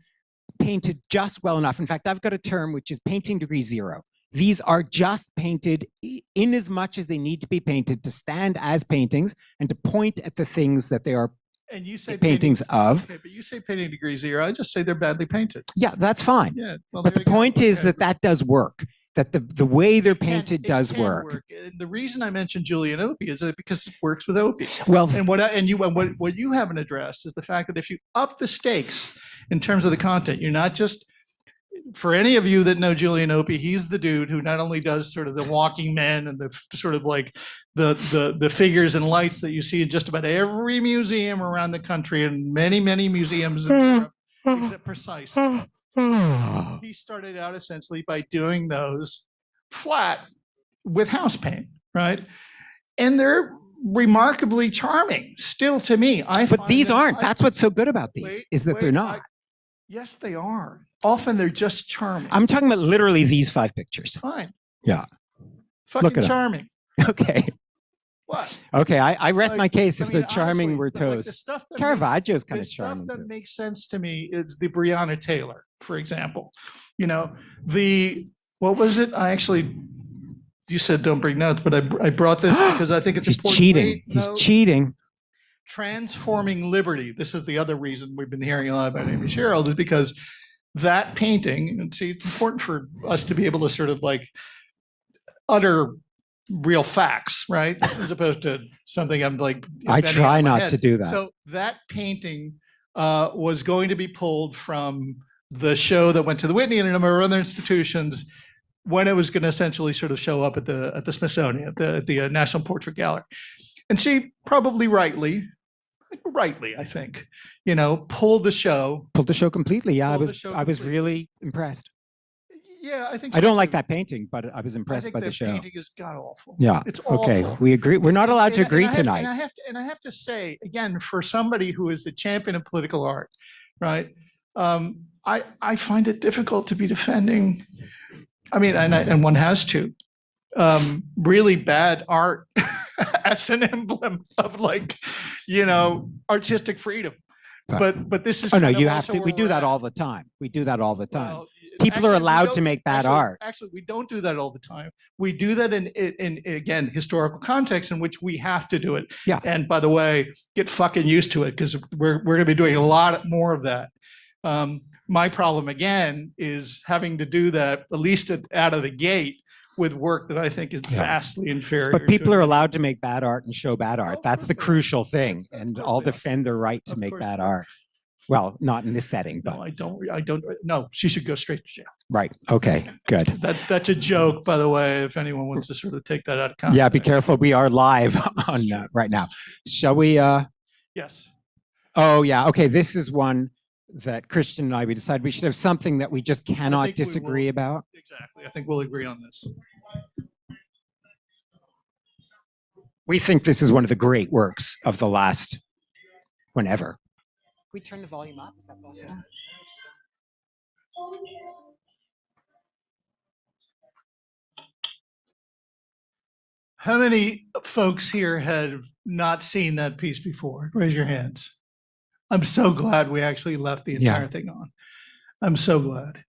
painted just well enough. In fact, I've got a term which is painting degree 0. These are just painted in as much as they need to be painted to stand as paintings and to point at the things that they are. And you say paintings of. Okay, but you say painting degree 0. I just say they're badly painted. Yeah, that's fine. Yeah, well, but the point is that does work. That the way they're painted does work. The reason I mentioned Julian Opie is because it works with Opie. Well, and what you haven't addressed is the fact that if you up the stakes in terms of the content, you're not just. For any of you that know Julian Opie, he's the dude who not only does sort of the walking men and the sort of like the figures and lights that you see in just about every museum around the country and many museums in Europe, except Precise. He started out essentially by doing those flat with house paint, right? And they're remarkably charming still to me. But these aren't. That's what's so good about these is that they're not. Yes, they are. Often they're just charming. I'm talking about literally these 5 pictures. Fine. Yeah. Fucking charming. Okay. What? Okay, I rest my case if they're charming, we're toast. Caravaggio's kind of charming. The stuff that makes sense to me is the Breonna Taylor, for example. You know, what was it? You said don't bring notes, but I brought this because I think it's important. Cheating. He's cheating. Transforming Liberty. This is the other reason we've been hearing a lot about Amy Sherald, is because that painting, and see, it's important for us to be able to sort of like utter real facts, right? As opposed to something I'm like. I try not to do that. So that painting was going to be pulled from the show that went to the Whitney and a number of other institutions when it was going to essentially sort of show up at the Smithsonian, at the National Portrait Gallery. And she probably rightly, I think, pulled the show. Pulled the show completely. Yeah, I was completely. really impressed. Yeah, I think I don't like that painting, but I was impressed by the show. Painting is god awful. Yeah. It's awful. Okay, we agree. We're not allowed to agree tonight. And I have to say again, for somebody who is the champion of political art, right? I find it difficult to be defending. I mean, and one has to really bad art as an emblem of artistic freedom. But this is. Oh no, you have to. We do that all the time. We do that all the time. Well, people are allowed to make bad art. Actually, we don't do that all the time. We do that in again, historical context in which we have to do it. Yeah. And by the way, get fucking used to it because we're going to be doing a lot more of that. My problem again is having to do that at least out of the gate with work that I think is vastly inferior. But people are allowed to make bad art and show bad art. That's the crucial thing. And I'll defend their right to make bad art. Well, not in this setting, but no, I don't. No, she should go straight to jail. Right. Okay. Good. That's a joke, by the way. If anyone wants to sort of take that out of context. Yeah. Be careful. We are live on right now. Shall we? Yes. Oh yeah. Okay. This is one that Christian and we decided we should have something that we just cannot disagree about. Exactly. I think we'll agree on this. We think this is one of the great works of the last whenever. We turn the volume up. Is that possible? Yeah. How many folks here have not seen that piece before? Raise your hands. I'm so glad we actually left the entire thing on. I'm so glad.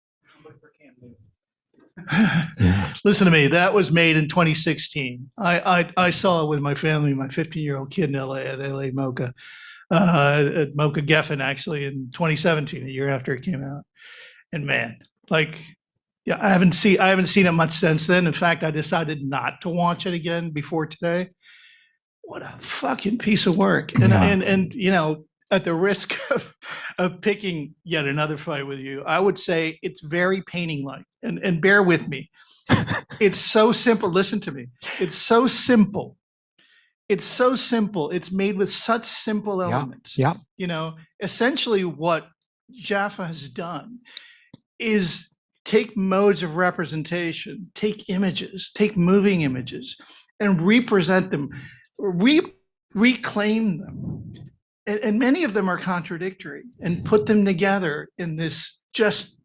Listen to me. That was made in 2016. I saw it with my family, my 15-year-old kid in LA at LA MoCA. At MoCA Geffen actually in 2017, a year after it came out. And man, I haven't seen it much since then. In fact, I decided not to watch it again before today. What a fucking piece of work. And at the risk of picking yet another fight with you, I would say it's very painting-like. And bear with me. It's so simple. Listen to me. It's so simple. It's so simple. It's made with such simple elements. Yeah. Essentially what Jafa has done is take modes of representation, take images, take moving images, and represent them, reclaim them. And many of them are contradictory, and put them together in this just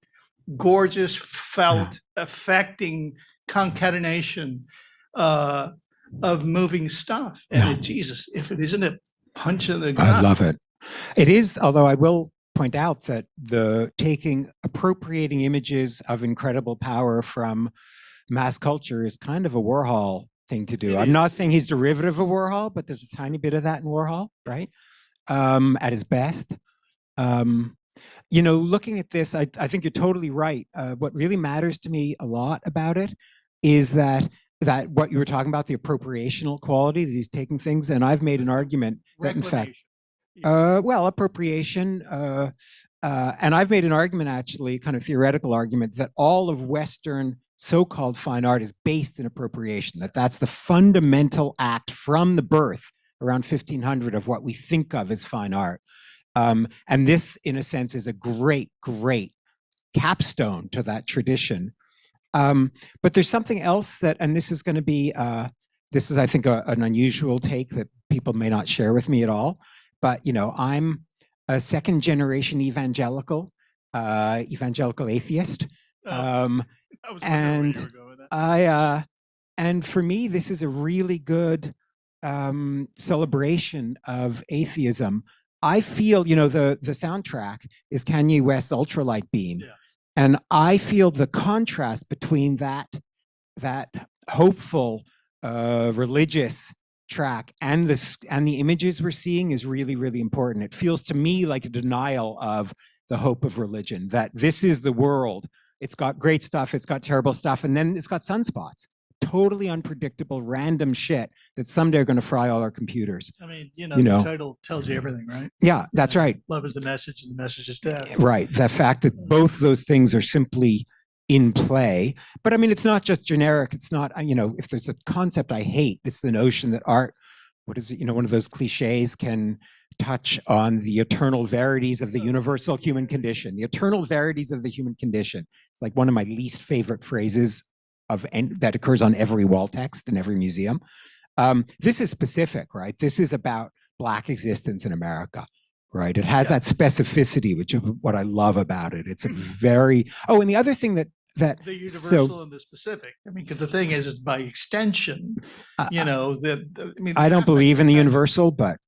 gorgeous, felt, affecting concatenation of moving stuff. And Jesus, if it isn't a punch in the gut. I love it. It is, although I will point out that appropriating images of incredible power from mass culture is kind of a Warhol thing to do. I'm not saying he's derivative of Warhol, but there's a tiny bit of that in Warhol, right? At his best. Looking at this, I think you're totally right. What really matters to me a lot about it is that what you were talking about, the appropriational quality, that he's taking things, and I've made an argument that in fact, appropriation, and I've made an argument, actually, kind of theoretical argument, that all of Western so-called fine art is based in appropriation, that's the fundamental act from the birth around 1500 of what we think of as fine art. And this, in a sense, is a great, great capstone to that tradition. But there's something else that, and this is going to be, this is, I think, an unusual take that people may not share with me at all. But, I'm a second generation evangelical atheist. And for me, this is a really good celebration of atheism. I feel, the soundtrack is Kanye West's Ultralight Beam. Yeah. And I feel the contrast between that hopeful, religious track and the images we're seeing is really, really important. It feels to me like a denial of the hope of religion, that this is the world. It's got great stuff, it's got terrible stuff, and then it's got sunspots. totally unpredictable, random shit that someday are going to fry all our computers. I mean, the title tells you everything, right? Yeah, that's right. Love is the message, and the message is death. Right. The fact that both those things are simply in play. But I mean, it's not just generic. It's not, if there's a concept I hate, it's the notion that art, what is it, one of those cliches, can touch on the eternal verities of the universal human condition. The eternal verities of the human condition. It's like one of my least favorite phrases that occurs on every wall text in every museum. This is specific, right? This is about Black existence in America. Right. It has that specificity, which is what I love about it. It's a very, and the other thing that the universal and the specific. I mean, because the thing is by extension, I don't believe in the universal, but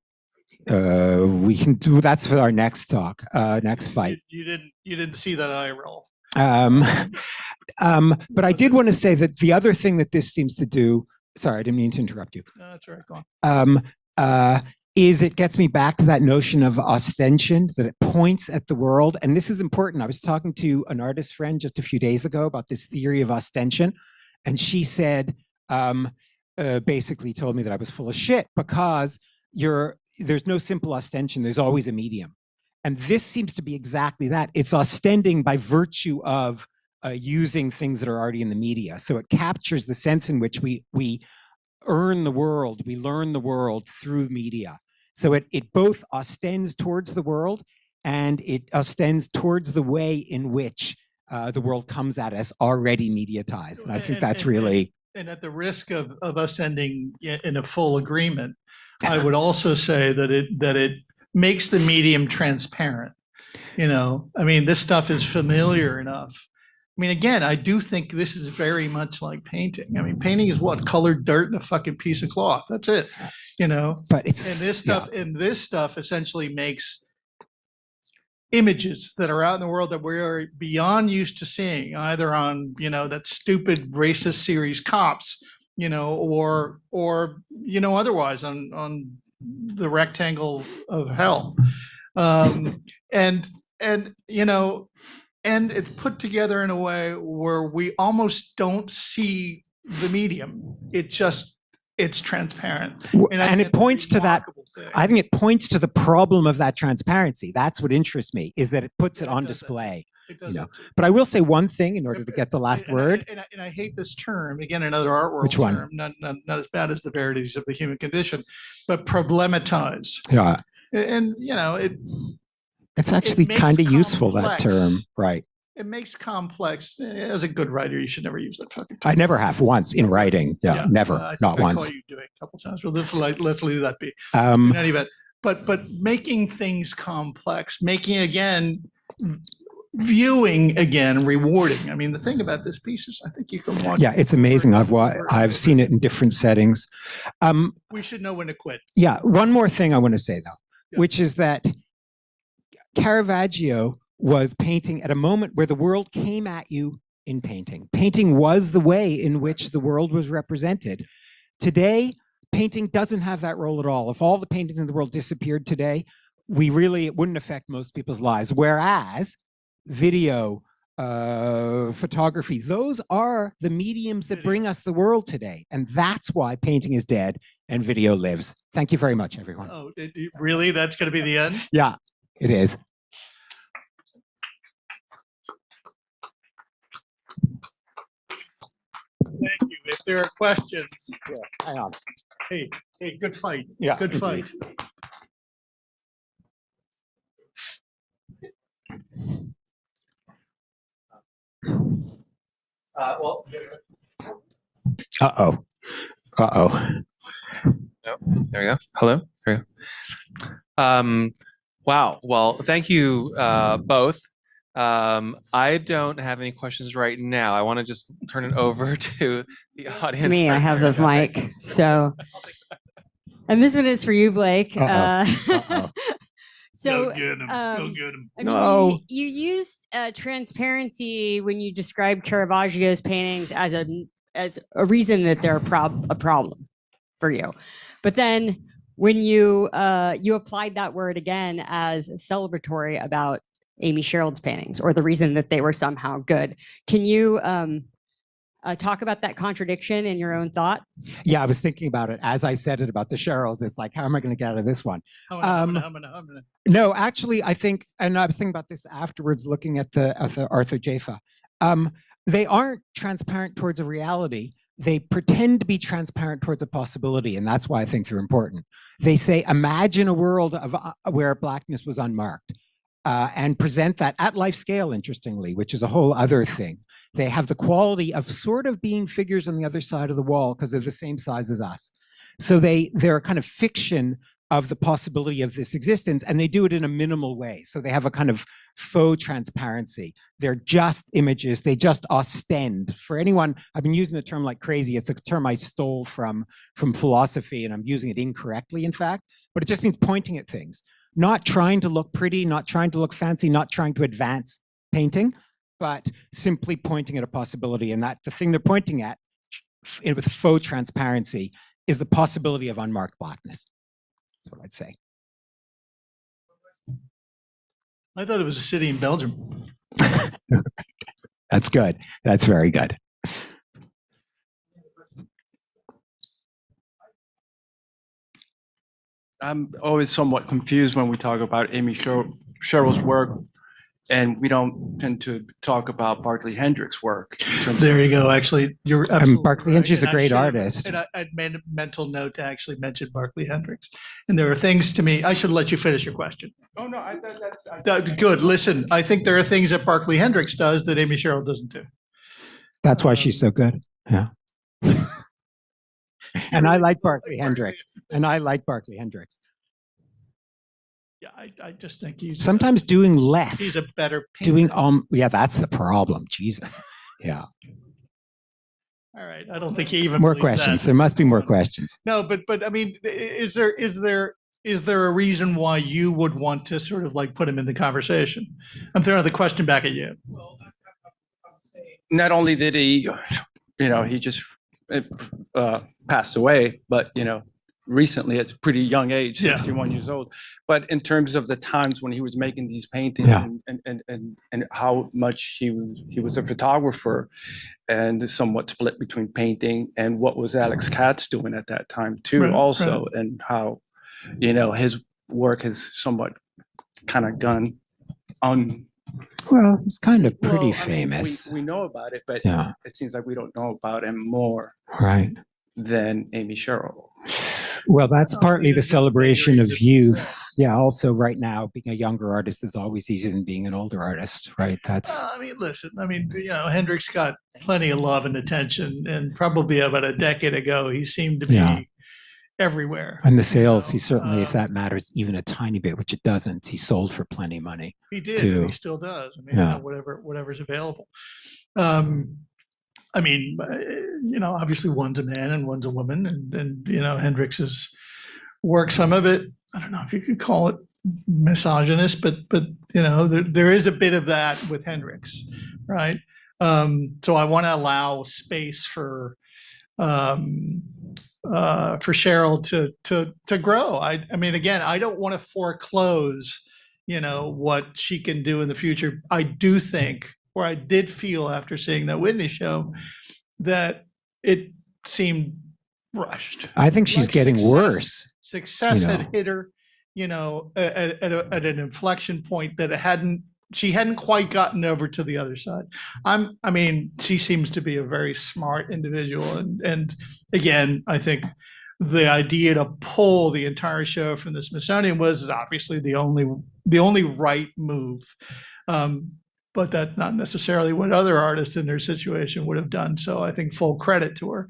we can do that's for our next talk, next fight. You didn't see that eye roll. But I did want to say that the other thing that this seems to do, sorry, I didn't mean to interrupt you. No, that's all right. Go on. Is it gets me back to that notion of ostension, that it points at the world. And this is important. I was talking to an artist friend just a few days ago about this theory of ostension. And she said, basically told me that I was full of shit because there's no simple ostension. There's always a medium. And this seems to be exactly that. It's ostending by virtue of using things that are already in the media. So it captures the sense in which we earn the world, we learn the world through media. So it both ostends towards the world and it ostends towards the way in which the world comes at us already mediatized. And I think that's really... And at the risk of us ending in a full agreement, I would also say that it makes the medium transparent. This stuff is familiar enough. I mean, again, I do think this is very much like painting. I mean, painting is what? Colored dirt and a fucking piece of cloth. That's it. But this stuff essentially makes images that are out in the world that we're beyond used to seeing, either on, that stupid racist series Cops, or otherwise on the rectangle of hell. And it's put together in a way where we almost don't see the medium. It's transparent. And it points to that. I think it points to the problem of that transparency. That's what interests me, is that it puts it on display. But I will say one thing in order to get the last word. And I hate this term, again, another art world term, not as bad as the verities of the human condition, but problematize. Yeah. And, it's actually kind of useful, that term, right? It makes complex. As a good writer, you should never use that fucking term. I never have once in writing. Yeah, never, not once. I saw you do it a couple times. Well, let's leave that be. In any event, but making things complex, making again, viewing again, rewarding. I mean, the thing about this piece is, I think you can watch. Yeah, it's amazing. I've seen it in different settings. We should know when to quit. Yeah, one more thing I want to say though, which is that Caravaggio was painting at a moment where the world came at you in painting. Painting was the way in which the world was represented. Today, painting doesn't have that role at all. If all the paintings in the world disappeared today, it wouldn't affect most people's lives. Whereas video, photography, those are the mediums that bring us the world today. And that's why painting is dead and video lives. Thank you very much, everyone. Oh, really? That's going to be the end? Yeah. It is. Thank you. If there are questions. Yeah, hang on. Hey, good fight. Yeah. Good fight. Well. Uh-oh. Uh-oh. Oh, there we go. Hello. There we go. Wow. Well, thank you both. I don't have any questions right now. I want to just turn it over to the audience. To me, I have the mic. So, and this one is for you, Blake. So, go get him. Go get him. I mean, you used transparency when you described Caravaggio's paintings as a reason that they're a problem for you, but then when you applied that word again as celebratory about Amy Sherald's paintings, or the reason that they were somehow good. Can you talk about that contradiction in your own thought? Yeah, I was thinking about it as I said it about the Sheralds. It's like, how am I going to get out of this one? No, actually, I think, and I was thinking about this afterwards, looking at the Arthur Jafa. They aren't transparent towards a reality. They pretend to be transparent towards a possibility, and that's why I think they're important. They say, imagine a world of where blackness was unmarked. And present that at life scale, interestingly, which is a whole other thing. They have the quality of sort of being figures on the other side of the wall because they're the same size as us. So they're a kind of fiction of the possibility of this existence, and they do it in a minimal way. So they have a kind of faux transparency. They're just images. They just ostend. For anyone, I've been using the term like crazy. It's a term I stole from philosophy, and I'm using it incorrectly, in fact, but it just means pointing at things. Not trying to look pretty, not trying to look fancy, not trying to advance painting, but simply pointing at a possibility. And that the thing they're pointing at with faux transparency is the possibility of unmarked blackness. That's what I'd say. I thought it was a city in Belgium. That's good. That's very good. I'm always somewhat confused when we talk about Amy Sherald's work, and we don't tend to talk about Barclay Hendricks' work. There you go. Actually, you're absolutely Barclay right. Hendricks is a great actually, artist. And I made a mental note to actually mention Barclay Hendricks. And there are things to me. I should let you finish your question. Oh no, that's Good. Listen, I think there are things that Barclay Hendricks does that Amy Sherald doesn't do. That's why she's so good. Yeah. And I like Barclay Hendricks. And I like Barclay Hendricks. Yeah, I just think he's sometimes doing less. He's a better painter. Yeah, that's the problem. Jesus. Yeah. All right. I don't think he even More believes questions. that. There must be more questions. No, but I mean, is there a reason why you would want to sort of like put him in the conversation? I'm throwing the question back at you. not only did he, he just passed away, but, recently at a pretty young age, 61 years old. But in terms of the times when he was making these paintings and how much he was a photographer and somewhat split between painting and what was Alex Katz doing at that time too, and how, his work has somewhat kind of gone on. Well, he's kind of pretty famous. We know about it, but it seems like we don't know about him more than Amy Sherald. Well, that's partly the celebration of youth. Yeah, also right now, being a younger artist is always easier than being an older artist, right? That's. Listen, Hendricks got plenty of love and attention, and probably about a decade ago, he seemed to be everywhere. And the sales, he certainly, if that matters even a tiny bit, which it doesn't, he sold for plenty of money. He did. Too. And he still does. Whatever's available. Obviously one's a man and one's a woman, and Hendrix's work, some of it, I don't know if you could call it misogynist, but there is a bit of that with Hendrix, right? So I want to allow space for Sherald to grow. Again, I don't want to foreclose, what she can do in the future. I do think, or I did feel after seeing that Whitney show, that it seemed rushed. I think she's getting worse. Success had hit her, at an inflection point that she hadn't quite gotten over to the other side. She seems to be a very smart individual. And again, I think the idea to pull the entire show from the Smithsonian was obviously the only right move. But that's not necessarily what other artists in their situation would have done. So I think full credit to her.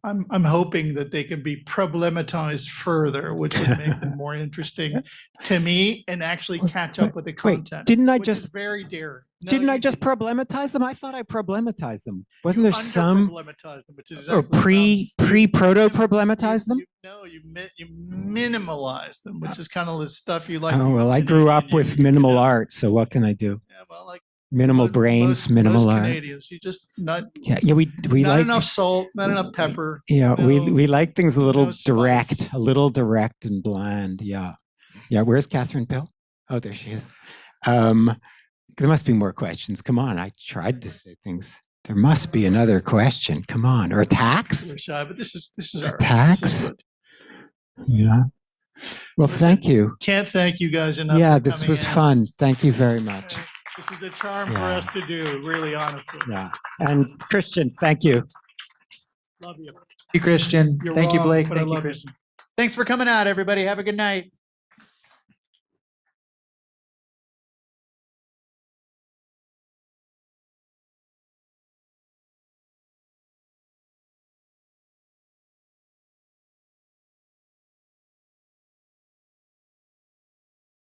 I'm hoping that they can be problematized further, which would make them more interesting to me and actually catch up with the content. Didn't I which just is very daring? No, didn't I you just problematize them? I thought I problematized them. Wasn't there some problematized them, which is or proto problematized them? You minimalize them, which is kind of the stuff you like. Oh well, I grew up with minimal art, so what can I do? Yeah, well, like minimal brains, minimal most art. Canadians, you just not. We not like enough salt, not enough pepper. Yeah, no, we like things a little direct, spice. a little direct and bland. Yeah. Where's Catherine Pill? Oh, there she is. There must be more questions. Come on, I tried to say things. There must be another question. Come on. Or tax? We're shy, but this is our Tax? this is good. Yeah. Well, thank you. Can't thank you guys enough. Yeah, for this coming was in. fun. Thank you very much. This is the charm for Yeah. us to do, really, honestly. Yeah. And Christian, thank you. Love you. Thank you, Christian. You're Thank you, wrong, Blake. but I Thank you, love you. Christian. Thanks for coming out, everybody. Have a good night.